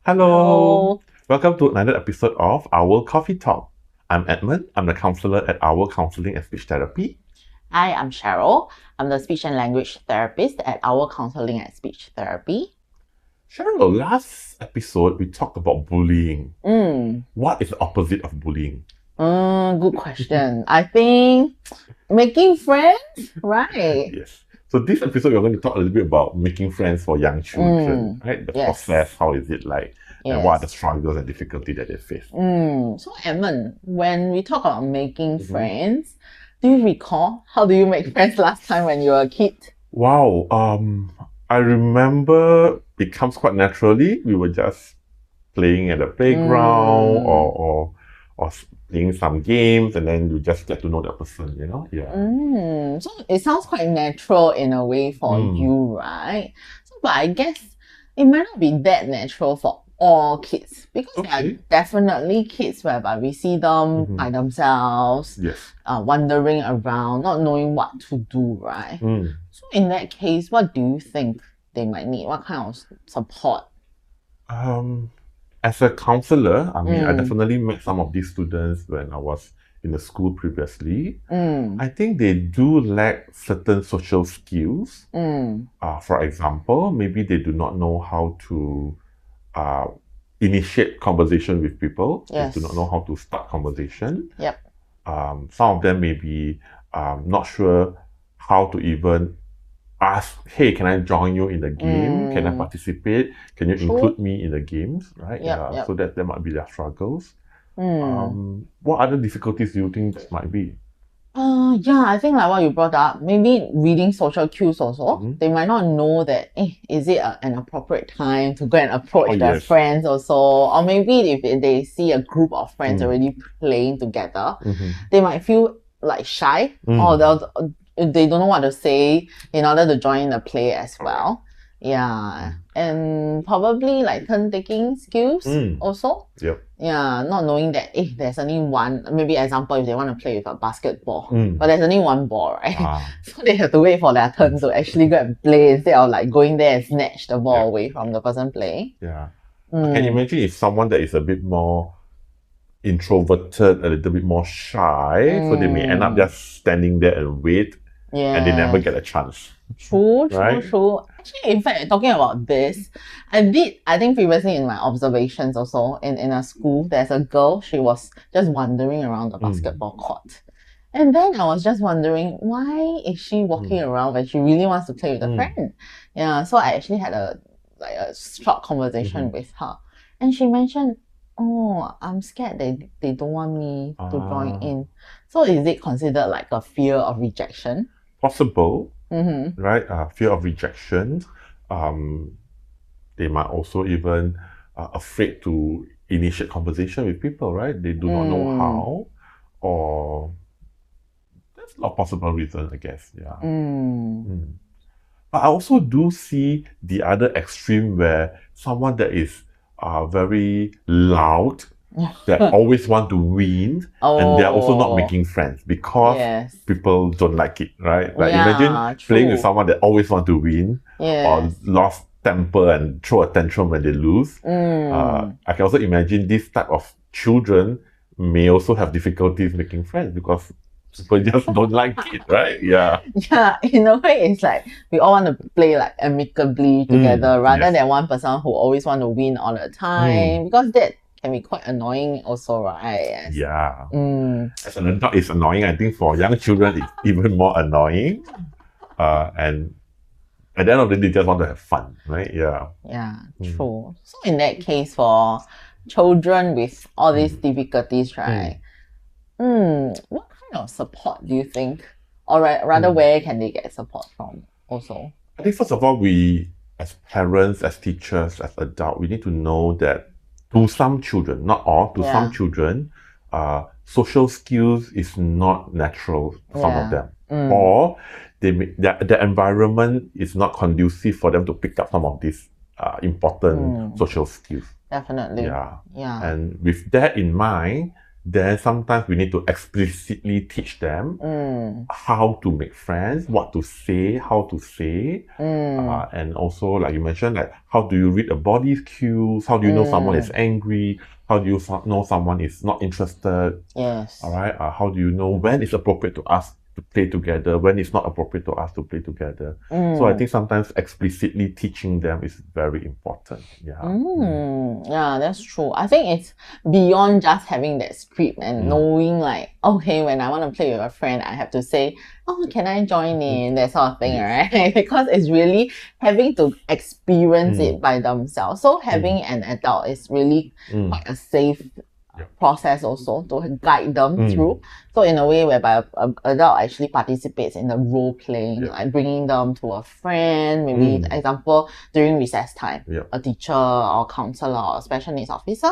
Hello. Hello. Welcome to another episode of Our Coffee Talk. I'm Edmund. I'm the counselor at Our Counselling and Speech Therapy. Hi, I'm Cheryl. I'm the speech and language therapist at Our Counselling and Speech Therapy. Cheryl, last episode we talked about bullying. Mm. What is the opposite of bullying? Good question. I think making friends, right? Yes. So this episode we're going to talk a little bit about making friends for young children, right? The Yes. process, how is it like, and what are the struggles and difficulty that they face? So Edmund, when we talk about making friends, do you recall how do you make friends last time when you were a kid? Wow. I remember it comes quite naturally. We were just playing at the playground or playing some games, and then you just get to know that person, you know? Yeah. So it sounds quite natural in a way for you, right? So, but I guess it might not be that natural for all kids because there are definitely kids whereby we see them by themselves, wandering around, not knowing what to do, right? So in that case, what do you think they might need? What kind of support? As a counselor, I definitely met some of these students when I was in the school previously. I think they do lack certain social skills. For example, maybe they do not know how to initiate conversation with people. Yes. They do not know how to start conversation. Yep. Some of them may be not sure how to even ask, hey, can I join you in the game? Can I participate? Can you include me in the games? Right? Yep. So that might be their struggles. What other difficulties do you think that might be? I think like what you brought up, maybe reading social cues also. They might not know that, is it an appropriate time to go and approach their friends also? Or maybe if they see a group of friends already playing together, they might feel like shy or they don't know what to say in order to join the play as well. Yeah. And probably like turn-taking skills also. Yep. Yeah, not knowing that there's only one, maybe example, if they want to play with a basketball, but there's only one ball, right? So they have to wait for their turn to actually go and play instead of like going there and snatch the ball away from the person playing. Yeah. I can imagine if someone that is a bit more introverted, a little bit more shy, so they may end up just standing there and wait, and they never get a chance. True. Actually, in fact, talking about this, I think previously in my observations also in a school, there's a girl, she was just wandering around the basketball court. And then I was just wondering, why is she walking around when she really wants to play with a friend? Yeah, so I actually had a short conversation with her. And she mentioned, oh, I'm scared they don't want me to join in. So is it considered like a fear of rejection? Possible, right? Fear of rejection. They might also even afraid to initiate conversation with people, right? They do not know how, or that's a possible reason, I guess. Yeah. But I also do see the other extreme where someone that is very loud, that always want to win, and they're also not making friends because people don't like it, right? Like imagine playing with someone that always want to win or lost temper and throw a tantrum when they lose. I can also imagine this type of children may also have difficulties making friends because people just don't like it, right? Yeah. Yeah, in a way, it's like we all want to play like amicably together rather than one person who always want to win all the time because that can be quite annoying also, right? Yeah. As an adult, it's annoying. I think for young children, it's even more annoying. And at the end of the day, they just want to have fun, right? Yeah. Yeah, true. So in that case, for children with all these difficulties, right? What kind of support do you think, or rather, where can they get support from also? I think first of all, we as parents, as teachers, as adults, we need to know that to some children, not all, to some children, social skills is not natural for some of them. Or their environment is not conducive for them to pick up some of these important social skills. Definitely. Yeah. And with that in mind, then sometimes we need to explicitly teach them how to make friends, what to say, how to say, and also, like you mentioned, like how do you read a body's cues? How do you know someone is angry? How do you know someone is not interested? Yes. All right. How do you know when it's appropriate to us to play together, when it's not appropriate to us to play together? So I think sometimes explicitly teaching them is very important. Yeah. Yeah, that's true. I think it's beyond just having that script and knowing like, okay, when I want to play with a friend, I have to say, oh, can I join in? That sort of thing, right? Because it's really having to experience it by themselves. So having an adult is really quite a safe process also to guide them through. So in a way whereby an adult actually participates in the role playing, like bringing them to a friend, maybe example during recess time, a teacher or counselor or special needs officer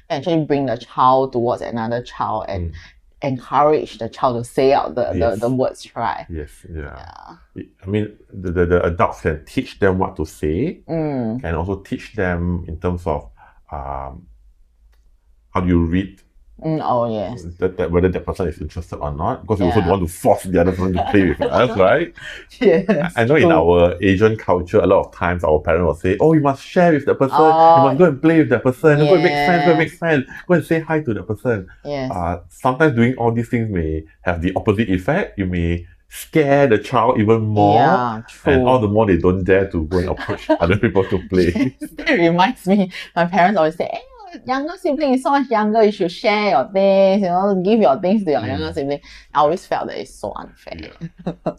can actually bring the child towards another child and encourage the child to say out the words, right? Yes, I mean, the adults can teach them what to say, can also teach them in terms of how do you read oh yes, that whether that person is interested or not, because you also don't want to force the other person to play with us, right? Yes, I know in our Asian culture, a lot of times our parents will say, oh, you must share with the person, you must go and play with that person, go and make friends, go and say hi to the person. Sometimes doing all these things may have the opposite effect. You may scare the child even more, and all the more they don't dare to go and approach other people to play. That reminds me, my parents always say, hey, younger sibling is so much younger, you should share your things, give your things to your younger sibling. I always felt that it's so unfair.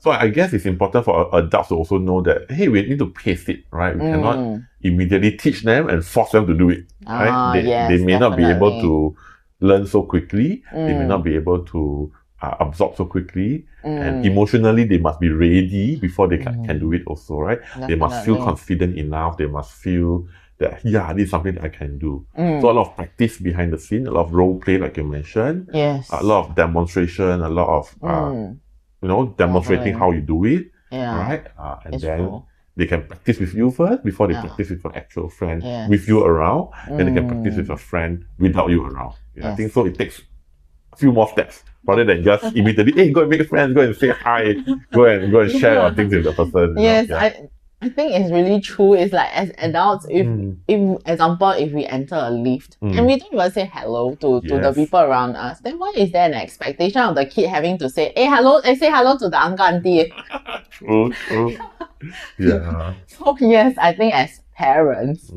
So I guess it's important for adults to also know that, hey, we need to pace it, right? We cannot immediately teach them and force them to do it, right? They may not be able to learn so quickly. They may not be able to absorb so quickly, and emotionally they must be ready before they can do it also, right? They must feel confident enough. They must feel that, this is something that I can do. So a lot of practice behind the scene, a lot of role play, like you mentioned, a lot of demonstration, a lot of demonstrating how you do it, right? And then they can practice with you first before they practice with an actual friend with you around. Then they can practice with a friend without you around. I think so. It takes a few more steps rather than just immediately, hey, go and make friends, go and say hi, go and share your things with the person. I think it's really true. It's like as adults, if example, if we enter a lift and we don't even say hello to the people around us, then why is there an expectation of the kid having to say, hey, hello, say hello to the uncle auntie? True. So yes, I think as parents,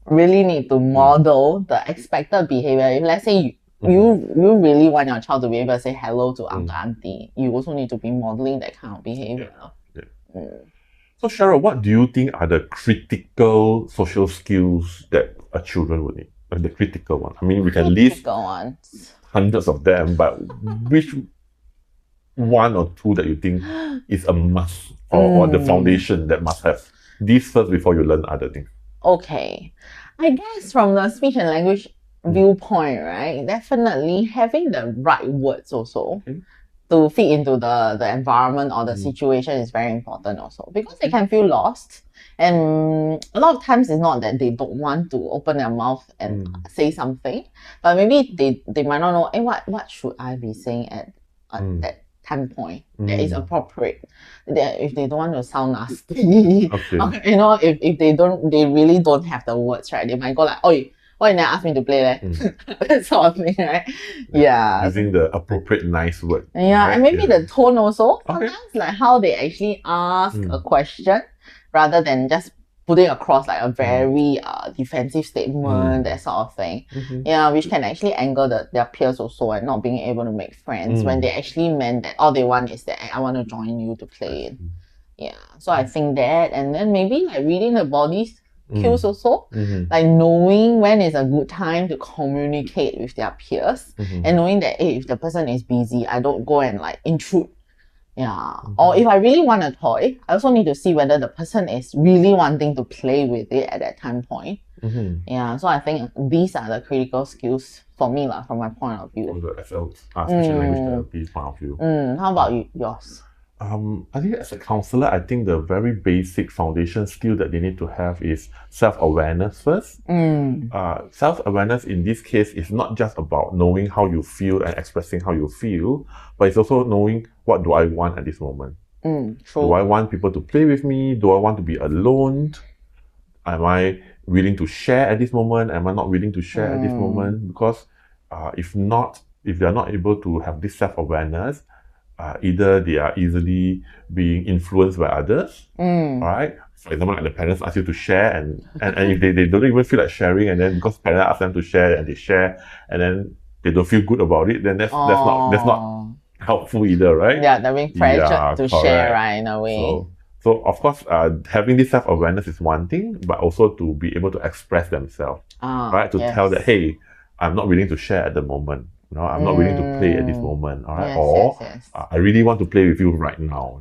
really need to model the expected behavior. If let's say you really want your child to be able to say hello to uncle auntie, you also need to be modeling that kind of behavior. So Cheryl, what do you think are the critical social skills that a children would need? Like the critical one. I mean, we can list hundreds of them, but which one or two that you think is a must or the foundation that must have these first before you learn other things? Okay. I guess from the speech and language viewpoint, right? Definitely having the right words also. To fit into the environment or the situation is very important also, because they can feel lost, and a lot of times it's not that they don't want to open their mouth and say something, but maybe they might not know, what should I be saying at that time point that is appropriate, that if they don't want to sound nasty, if they really don't have the words, right, they might go like, oh, why you never ask me to play that? That sort of thing, right? Using the appropriate nice word. Right? And maybe the tone also. Sometimes like how they actually ask a question rather than just putting across like a very defensive statement, that sort of thing. Which can actually anger their peers also, and not being able to make friends when they actually meant that all they want is that I want to join you to play it. So I think that, and then maybe like reading the body's cues also, like knowing when is a good time to communicate with their peers, and knowing that if the person is busy, I don't go and like intrude. Or if I really want a toy, I also need to see whether the person is really wanting to play with it at that time point. So I think these are the critical skills for me from my point of view. From the SL, special language therapy point of view. How about yours? I think as a counselor, I think the very basic foundation skill that they need to have is self-awareness first. Self-awareness in this case is not just about knowing how you feel and expressing how you feel, but it's also knowing what do I want at this moment. True. Do I want people to play with me? Do I want to be alone? Am I willing to share at this moment? Am I not willing to share at this moment? Because if they are not able to have this self-awareness, either they are easily being influenced by others, right? For example, like the parents ask you to share, and if they don't even feel like sharing, and then because parents ask them to share and they share, and then they don't feel good about it, then that's not helpful either, right? Yeah, they're being pressured to share, right, in a way. So of course, having this self-awareness is one thing, but also to be able to express themselves, right? To tell that, hey, I'm not willing to share at the moment. I'm not willing to play at this moment, all right? I really want to play with you right now,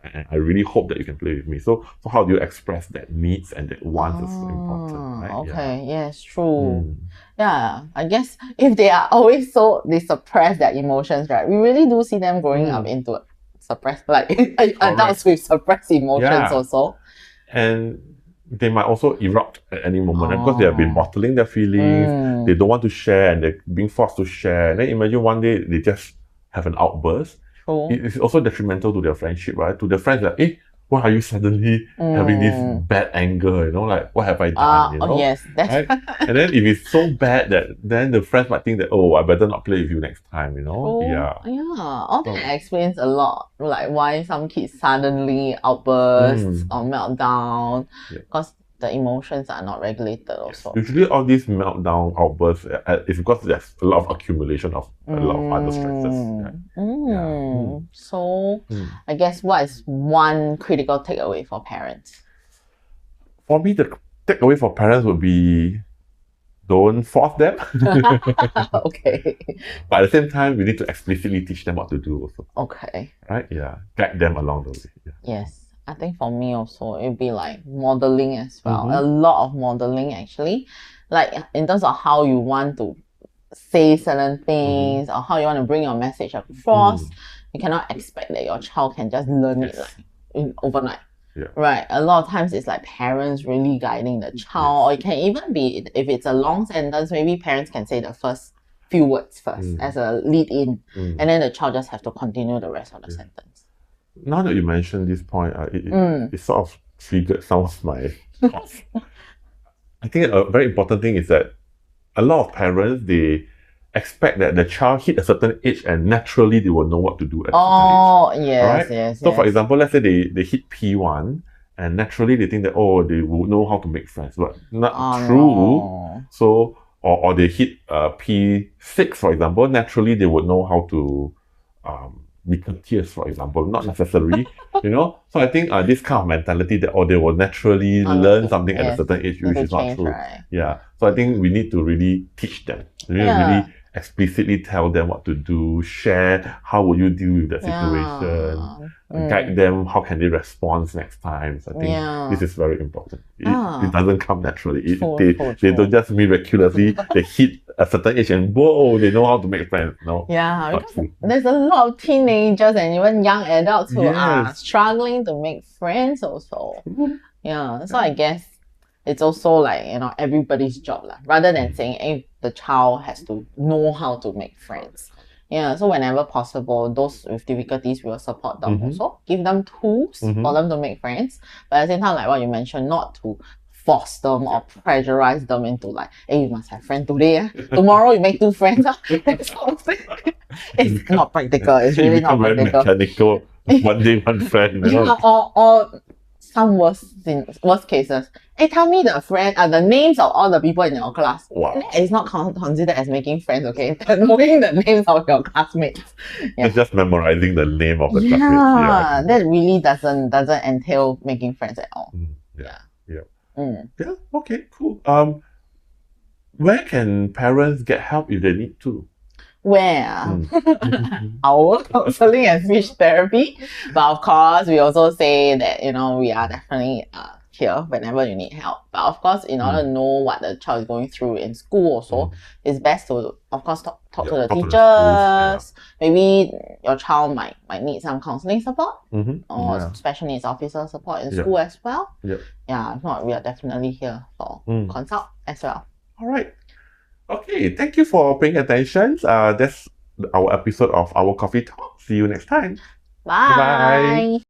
and I really hope that you can play with me. So how do you express that needs and that wants is important, right? Okay, yes, true. Yeah, I guess if they are always they suppress their emotions, right? We really do see them growing up into suppressed, like adults with suppressed emotions also. And they might also erupt at any moment because they have been bottling their feelings. They don't want to share and they're being forced to share. And then imagine one day they just have an outburst. It's also detrimental to their friendship, right? To their friends, like, why are you suddenly having this bad anger? Like, what have I done? Yes, that's right? And then if it's so bad that then the friends might think that, I better not play with you next time, Yeah, all that explains a lot, like why some kids suddenly outbursts or meltdown, because the emotions are not regulated also. Usually all these meltdown outbursts is because there's a lot of accumulation of a lot of other stresses. So I guess what is one critical takeaway for parents? For me, the takeaway for parents would be don't force them. Okay. But at the same time, we need to explicitly teach them what to do also. Okay. Right? Yeah. Guide them along the way. Yeah. Yes. I think for me also, it'd be like modeling as well. A lot of modeling actually. Like in terms of how you want to say certain things or how you want to bring your message across. You cannot expect that your child can just learn it like overnight. Right. A lot of times it's like parents really guiding the child, or it can even be if it's a long sentence, maybe parents can say the first few words first as a lead in, and then the child just have to continue the rest of the sentence. Now that you mentioned this point, it sort of triggered some of my thoughts. I think a very important thing is that a lot of parents, they expect that the child hit a certain age and naturally they will know what to do at a certain age. Yes, right? yes. So for example, let's say they hit P1 and naturally they think that, they will know how to make friends, but not true. No. So, or they hit P6, for example, naturally they would know how to be courteous, for example, not necessary, So I think this kind of mentality that they will naturally learn something at a certain age, which is not true. Right. Yeah. So I think we need to really teach them, really explicitly tell them what to do, share how will you deal with the situation, guide them how can they respond next time. So I think this is very important. It doesn't come naturally. They don't just miraculously they hit a certain age and whoa, they know how to make friends. No. Yeah, because there's a lot of teenagers and even young adults who are struggling to make friends also. Yeah, so I guess it's also like, everybody's job rather than saying the child has to know how to make friends. Yeah, so whenever possible, those with difficulties, we will support them also, give them tools for them to make friends. But at the same time, like what you mentioned, not to force them or pressurize them into like, hey, you must have friends today. Tomorrow you make 2 friends. It's not practical. It's really not practical. Mechanical. One day, one friend. Or some worst cases. Hey, tell me the names of all the people in your class. Wow. It's not considered as making friends, okay? Knowing the names of your classmates. It's just memorizing the name of the classmates. Yeah, that really doesn't entail making friends at all. Yeah, okay, cool. Where can parents get help if they need to? Where? Our counselling and speech therapy. But of course, we also say that, we are definitely here whenever you need help. But of course, in order to know what the child is going through in school also, it's best to, of course, talk to the teachers. Maybe your child might need some counselling support or special needs officer support in school as well. Yeah, if not, we are definitely here for consult as well. All right. Okay, thank you for paying attention. That's our episode of Our Coffee Talk. See you next time. Bye. Bye.